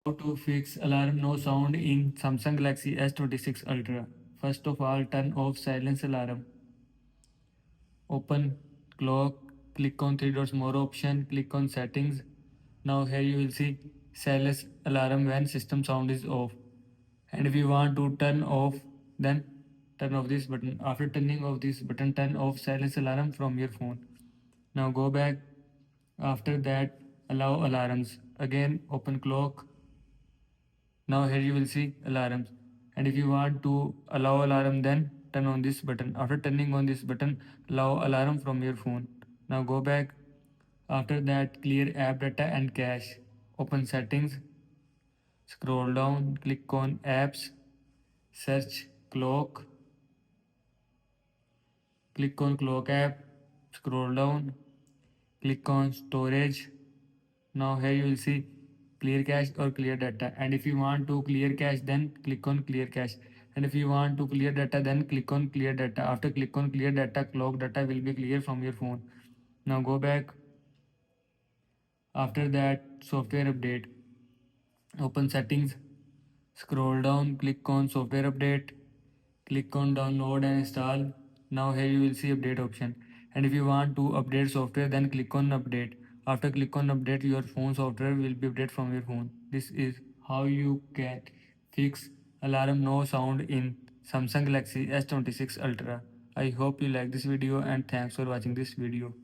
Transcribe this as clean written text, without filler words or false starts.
How to fix alarm no sound in Samsung Galaxy S26 Ultra. First of all, turn off silence alarm. Open clock, click on three dots more option, click on settings. Now here you will see silence alarm when system sound is off. And if you want to turn off, then turn off this button. After turning off this button, turn off silence alarm from your phone. Now go back. After that, allow alarms. Again, open clock. Now here you will see alarms. And if you want to allow alarm, then turn on this button. After turning on this button, allow alarm from your phone. Now go back. After that, clear app data and cache. Open settings. Scroll down. Click on apps. Search clock. Click on clock app. Scroll down. Click on storage. Now here you will see clear cache or clear data, and if you want to clear cache, then click on clear cache, and if you want to clear data, then click on clear data. After click on clear data, clock data will be clear from your phone. Now go back. After that, software update. Open settings, scroll down, click on software update, click on download and install. Now here you will see update option, and if you want to update software, then click on update. After click on update, your phone software will be updated from your phone. This is how you can fix alarm no sound in Samsung Galaxy S26 Ultra. I hope you like this video, and thanks for watching this video.